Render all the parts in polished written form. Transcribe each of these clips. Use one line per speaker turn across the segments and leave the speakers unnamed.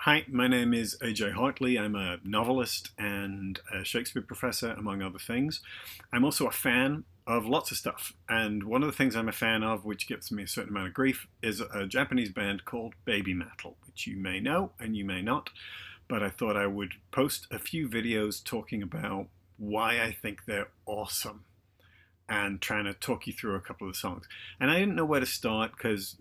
Hi, my name is AJ Hartley. I'm a novelist and a Shakespeare professor, among other things. I'm also a fan of lots of stuff. And one of the things I'm a fan of, which gives me a certain amount of grief, is a Japanese band called BabyMetal, which you may know and you may not. But I thought I would post a few videos talking about why I think they're awesome and trying to talk you through a couple of songs. And I didn't know where to start because,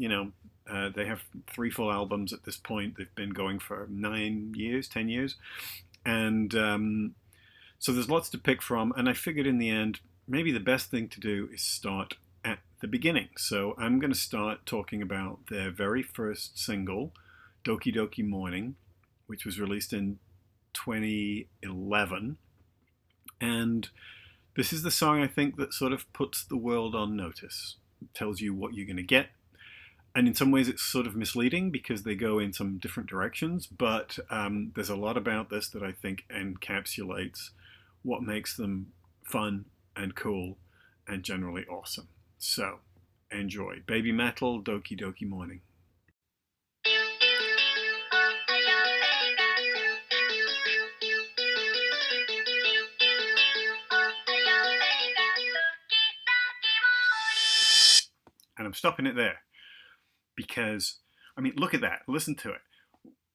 they have three full albums at this point. They've been going for 9 years, 10 years. And so there's lots to pick from. And I figured in the end, maybe the best thing to do is start at the beginning. So I'm going to start talking about their very first single, Doki Doki Morning, which was released in 2011. And this is the song I think that sort of puts the world on notice. It tells you what you're going to get. And in some ways it's sort of misleading because they go in some different directions, but there's a lot about this that I think encapsulates what makes them fun and cool and generally awesome. So enjoy. BabyMetal, Doki Doki Morning. And I'm stopping it there because, I mean, look at that. Listen to it.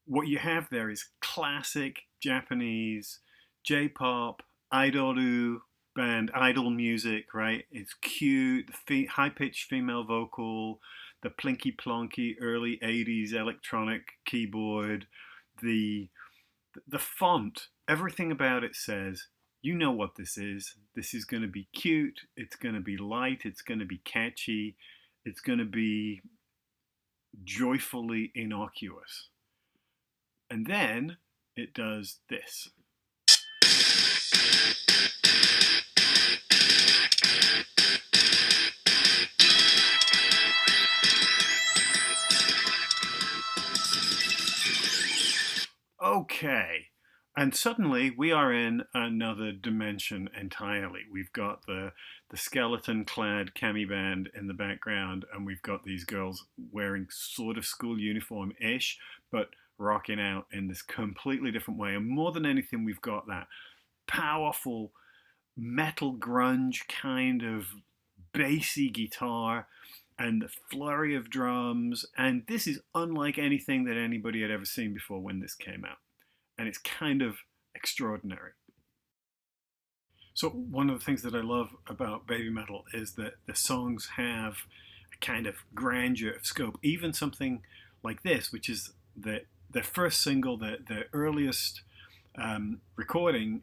What you have there is classic Japanese J-pop, idol band, idol music, right? It's cute, the high-pitched female vocal, the plinky-plonky early 80s electronic keyboard, the font, everything about it says, you know what this is. This is going to be cute, it's going to be light, it's going to be catchy, it's going to be joyfully innocuous. And then it does this. Okay. And suddenly we are in another dimension entirely. We've got the skeleton-clad cami band in the background, and we've got these girls wearing sort of school uniform-ish, but rocking out in this completely different way. And more than anything, we've got that powerful metal grunge kind of bassy guitar and the flurry of drums. And this is unlike anything that anybody had ever seen before when this came out. And it's kind of extraordinary. So one of the things that I love about BabyMetal is that the songs have a kind of grandeur of scope. Even something like this, which is their first single, their earliest recording,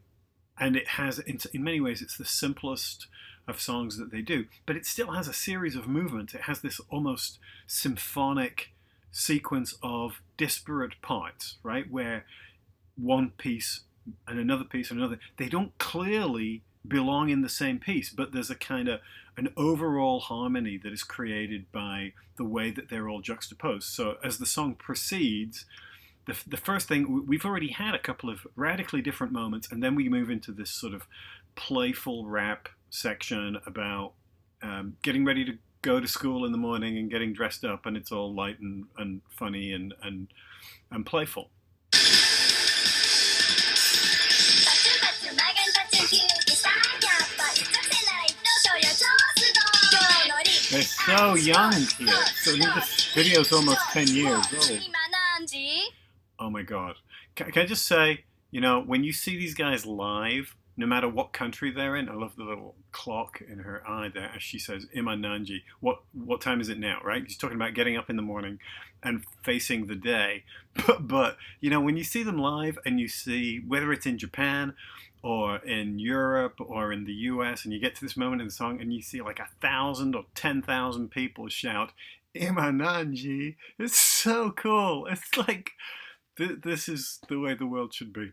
and it has, in many ways, it's the simplest of songs that they do, but it still has a series of movements. It has this almost symphonic sequence of disparate parts, right, where one piece and another piece and another, they don't clearly belong in the same piece, but there's a kind of an overall harmony that is created by the way that they're all juxtaposed. So as the song proceeds, the first thing, we've already had a couple of radically different moments, and then we move into this sort of playful rap section about getting ready to go to school in the morning and getting dressed up, and it's all light and funny and playful. They're so young here. So this video's almost 10 years old. Oh my god. Can I just say, when you see these guys live, no matter what country they're in, I love the little clock in her eye there as she says, Ima Nanji. What time is it now, right? She's talking about getting up in the morning and facing the day. But when you see them live and you see, whether it's in Japan or in Europe or in the US, and you get to this moment in the song and you see like 1,000 or 10,000 people shout, Ima Nanji. It's so cool. It's like, this is the way the world should be.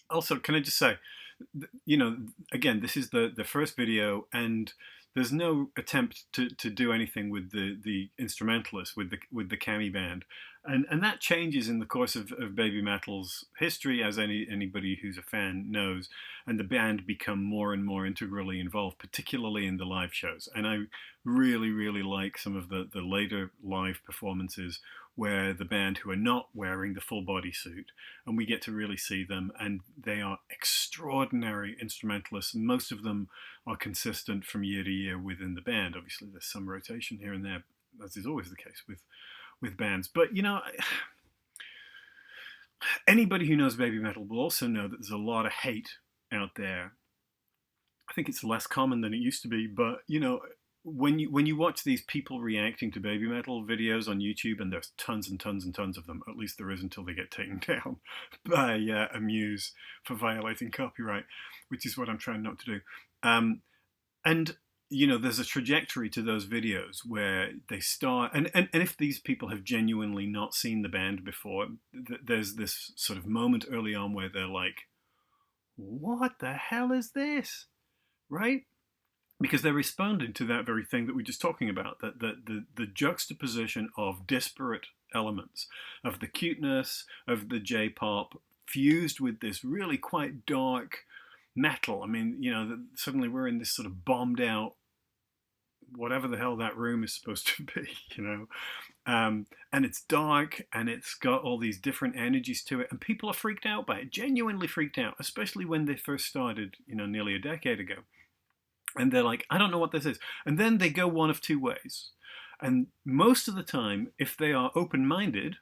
Also, can I just say, again, this is the first video, and there's no attempt to do anything with the instrumentalists, with the Cami band, and that changes in the course of Baby Metal's history, as anybody who's a fan knows, and the band become more and more integrally involved, particularly in the live shows. And I really like some of the later live performances where the band who are not wearing the full body suit, and we get to really see them, and they are extraordinary instrumentalists. Most of them are consistent from year to year within the band. Obviously, there's some rotation here and there, as is always the case with bands. But, you know, anybody who knows Baby Metal will also know that there's a lot of hate out there. I think it's less common than it used to be, but, you know, when you watch these people reacting to Baby Metal videos on YouTube, and there's tons and tons and tons of them, at least there is until they get taken down by Amuse for violating copyright, which is what I'm trying not to do. And you know, there's a trajectory to those videos where they start, and if these people have genuinely not seen the band before, there's this sort of moment early on where they're like, what the hell is this? Right? Because they're responding to that very thing that we're just talking about, that the juxtaposition of disparate elements, of the cuteness of the J-pop fused with this really quite dark metal. I mean, you know, suddenly we're in this sort of bombed out, whatever the hell that room is supposed to be, you know, and it's dark and it's got all these different energies to it, and people are freaked out by it, genuinely freaked out, especially when they first started, you know, nearly a decade ago. And they're like, I don't know what this is. And then they go one of two ways. And most of the time, if they are open-minded,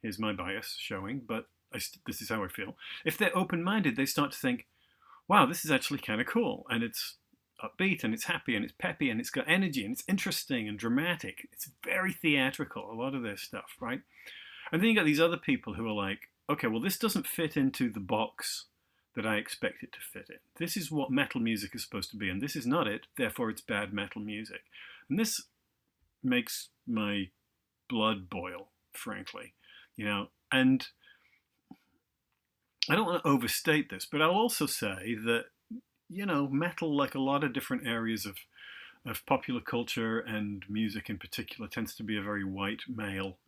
here's my bias showing, but this is how I feel. If they're open-minded, they start to think, wow, this is actually kind of cool. And it's upbeat, and it's happy, and it's peppy, and it's got energy, and it's interesting and dramatic. It's very theatrical, a lot of their stuff, right? And then you got these other people who are like, okay, well, this doesn't fit into the box that I expect it to fit in. This is what metal music is supposed to be, and this is not it, therefore it's bad metal music. And this makes my blood boil, frankly, you know. And I don't want to overstate this, but I'll also say that, you know, metal, like a lot of different areas of popular culture and music in particular, tends to be a very white male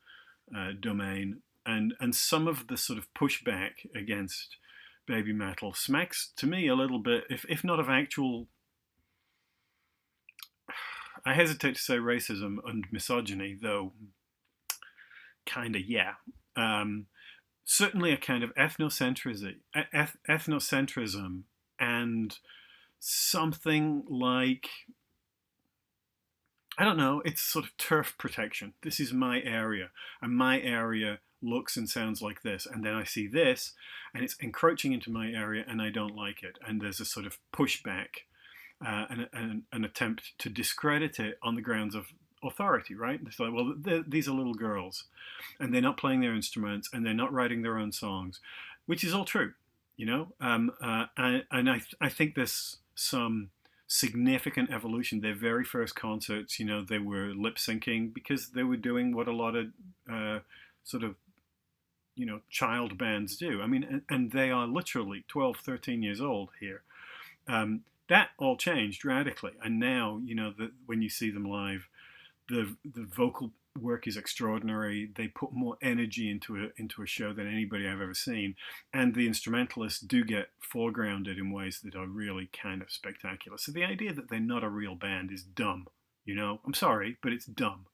domain. And some of the sort of pushback against Baby Metal smacks to me a little bit, if not of actual, I hesitate to say racism and misogyny, though kind of, yeah. Certainly a kind of ethnocentrism and something like, I don't know, it's sort of turf protection. This is my area, and my area looks and sounds like this, and then I see this, and it's encroaching into my area, and I don't like it. And there's a sort of pushback, an attempt to discredit it on the grounds of authority, right? It's like, well, these are little girls, and they're not playing their instruments, and they're not writing their own songs, which is all true, you know. And I think there's some significant evolution. Their very first concerts, you know, they were lip syncing because they were doing what a lot of sort of, you know, child bands do. I mean, and they are literally 12, 13 years old here. That all changed radically. And now, you know, when you see them live, the vocal work is extraordinary. They put more energy into a show than anybody I've ever seen. And the instrumentalists do get foregrounded in ways that are really kind of spectacular. So the idea that they're not a real band is dumb, you know? I'm sorry, but it's dumb.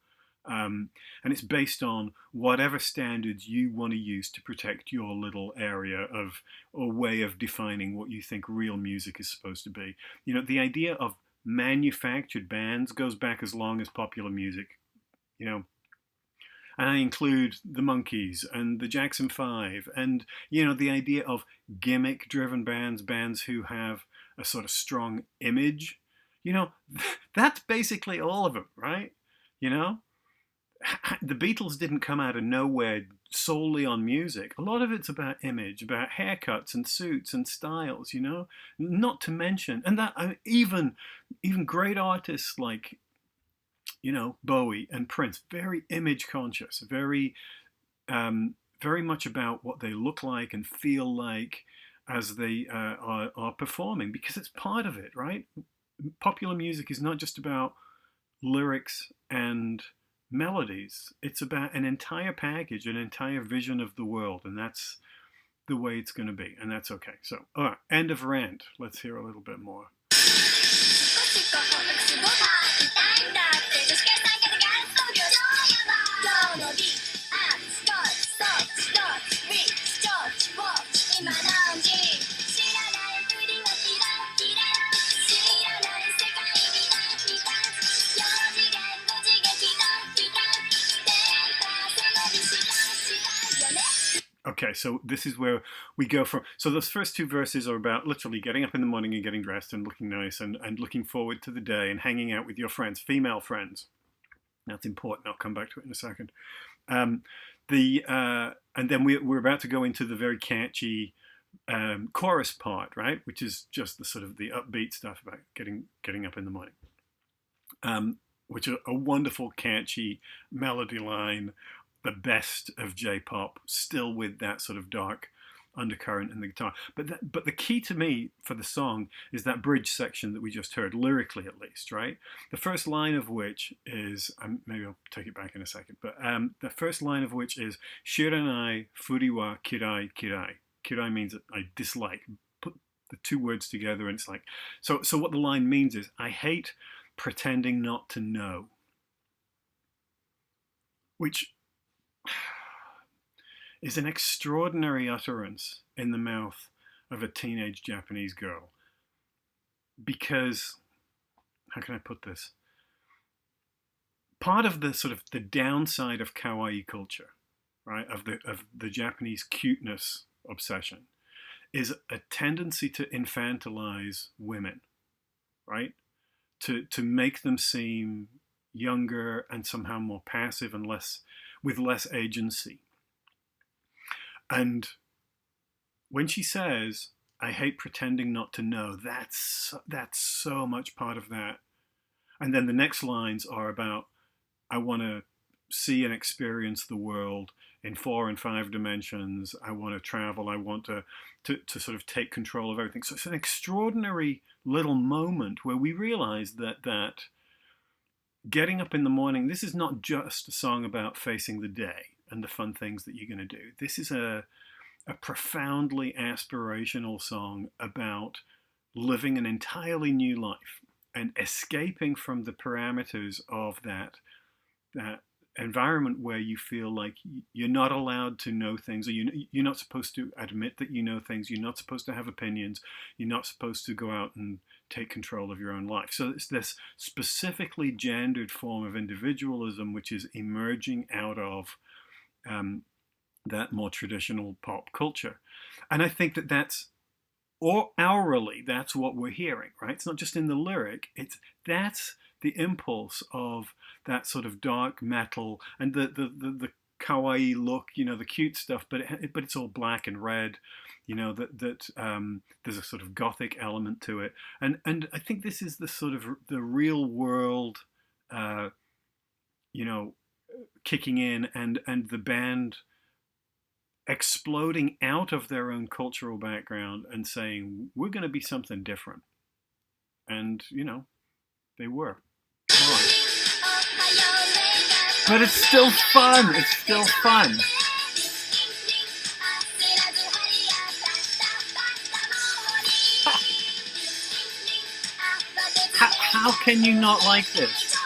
And it's based on whatever standards you want to use to protect your little area of, or way of defining what you think real music is supposed to be. You know, the idea of manufactured bands goes back as long as popular music, you know. And I include the Monkees and the Jackson 5, and, you know, the idea of gimmick-driven bands who have a sort of strong image. You know, that's basically all of them, right? You know? The Beatles didn't come out of nowhere solely on music. A lot of it's about image, about haircuts and suits and styles, you know. Not to mention, and that even great artists like, you know, Bowie and Prince, very image conscious, very much about what they look like and feel like as they are performing, because it's part of it, right? popular music is not just about lyrics and melodies. It's about an entire package, an entire vision of the world, and that's the way it's going to be, and that's okay. So, all right, end of rant. Let's hear a little bit more. Okay, so this is where we go from. So those first two verses are about literally getting up in the morning and getting dressed and looking nice and looking forward to the day and hanging out with your friends, female friends. That's important. I'll come back to it in a second. And then we're about to go into the very catchy chorus part, right? Which is just the sort of the upbeat stuff about getting up in the morning. Which are a wonderful, catchy melody line, the best of J-pop, still with that sort of dark undercurrent in the guitar. But the key to me for the song is that bridge section that we just heard, lyrically at least, right? The first line of which is, maybe I'll take it back in a second, but the first line of which is Shiranai furi wa kirai kirai. Kirai means I dislike. Put the two words together and it's like, so what the line means is, I hate pretending not to know. Which is an extraordinary utterance in the mouth of a teenage Japanese girl. Because, how can I put this? Part of the sort of the downside of kawaii culture, right, of the Japanese cuteness obsession, is a tendency to infantilize women, right? To make them seem younger and somehow more passive and with less agency. And when she says, I hate pretending not to know, that's so much part of that. And then the next lines are about, I want to see and experience the world in 4 and 5 dimensions. I want to travel. I want to sort of take control of everything. So it's an extraordinary little moment where we realize that getting up in the morning, this is not just a song about facing the day and the fun things that you're going to do. This is a profoundly aspirational song about living an entirely new life and escaping from the parameters of that environment where you feel like you're not allowed to know things, or you're not supposed to admit that you know things, you're not supposed to have opinions, you're not supposed to go out and take control of your own life. So it's this specifically gendered form of individualism which is emerging out of that more traditional pop culture. And I think that's, or aurally, that's what we're hearing, right? It's not just in the lyric, that's the impulse of that sort of dark metal and the kawaii look, the cute stuff, but it's all black and red, there's a sort of gothic element to it. And I think this is the sort of the real world, kicking in and the band exploding out of their own cultural background and saying, we're going to be something different. And, they were. But it's still fun. It's still fun. How can you not like this?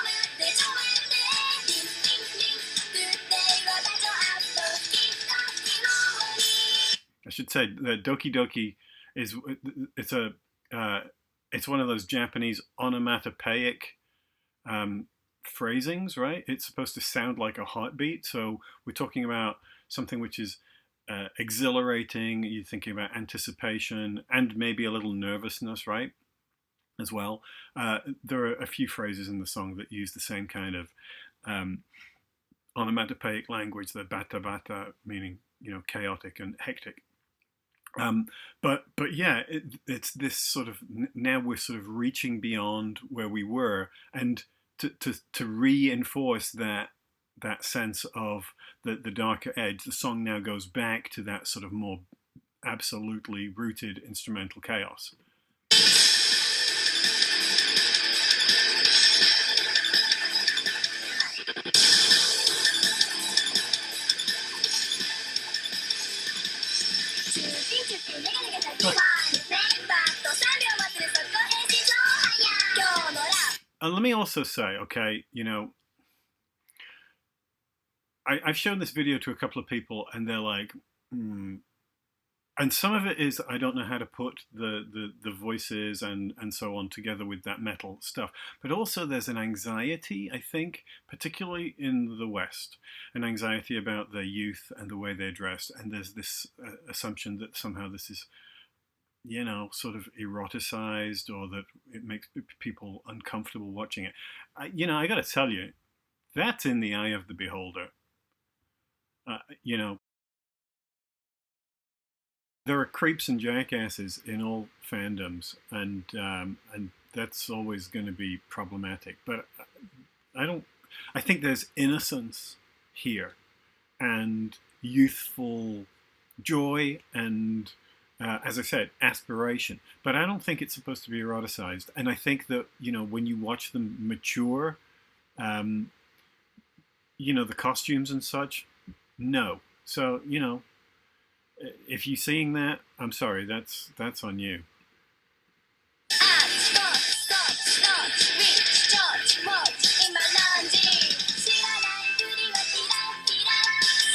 I should say that Doki Doki it's one of those Japanese onomatopoeic phrasings, right? It's supposed to sound like a heartbeat. So we're talking about something which is exhilarating. You're thinking about anticipation and maybe a little nervousness, right? As well. There are a few phrases in the song that use the same kind of onomatopoeic language, the bata bata, meaning, chaotic and hectic. But yeah, it's this sort of, now we're sort of reaching beyond where we were, and to reinforce that sense of the darker edge, the song now goes back to that sort of more absolutely rooted instrumental chaos. And let me also say, okay, I've shown this video to a couple of people, and they're like, hmm. And some of it is I don't know how to put the voices and so on together with that metal stuff. But also there's an anxiety, I think, particularly in the West, an anxiety about their youth and the way they're dressed. And there's this assumption that somehow this is, sort of eroticized, or that it makes people uncomfortable watching it. I got to tell you, that's in the eye of the beholder. Uh, you know, there are creeps and jackasses in all fandoms, and that's always going to be problematic. But I don't. I think there's innocence here, and youthful joy, and as I said, aspiration. But I don't think it's supposed to be eroticized. And I think that when you watch them mature, um, the costumes and such, no. So if you're seeing that, I'm sorry, that's on you.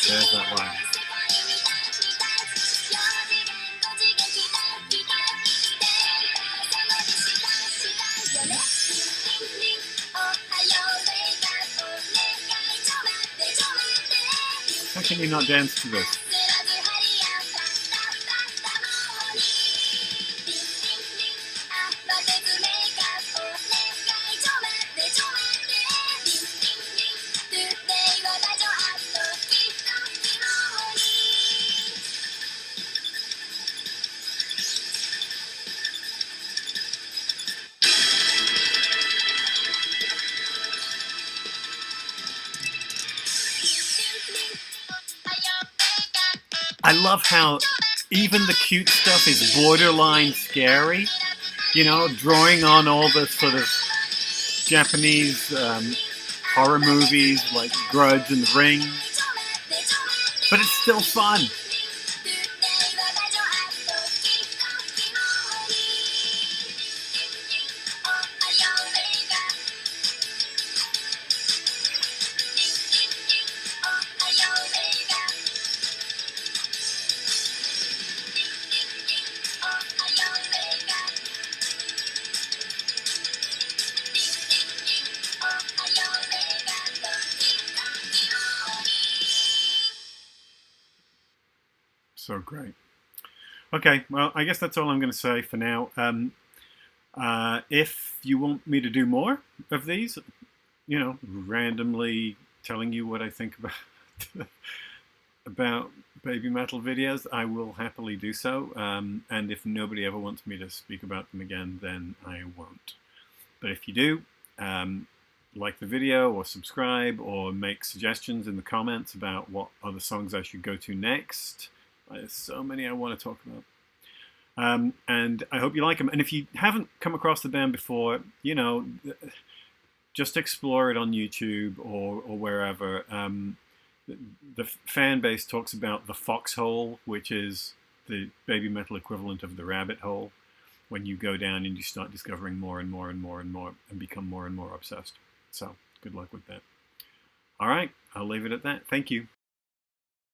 There's that line. How can you not dance to this? I love how even the cute stuff is borderline scary, drawing on all the sort of Japanese horror movies like Grudge and The Ring, but it's still fun. So great. Okay, well, I guess that's all I'm going to say for now. If you want me to do more of these, randomly telling you what I think about about BabyMetal videos, I will happily do so. And if nobody ever wants me to speak about them again, then I won't. But if you do, like the video or subscribe or make suggestions in the comments about what other songs I should go to next. There's so many I want to talk about. And I hope you like them. And if you haven't come across the band before, just explore it on YouTube or wherever. The fan base talks about the foxhole, which is the BabyMetal equivalent of the rabbit hole, when you go down and you start discovering more and more and more and more and become more and more obsessed. So good luck with that. All right, I'll leave it at that. Thank you.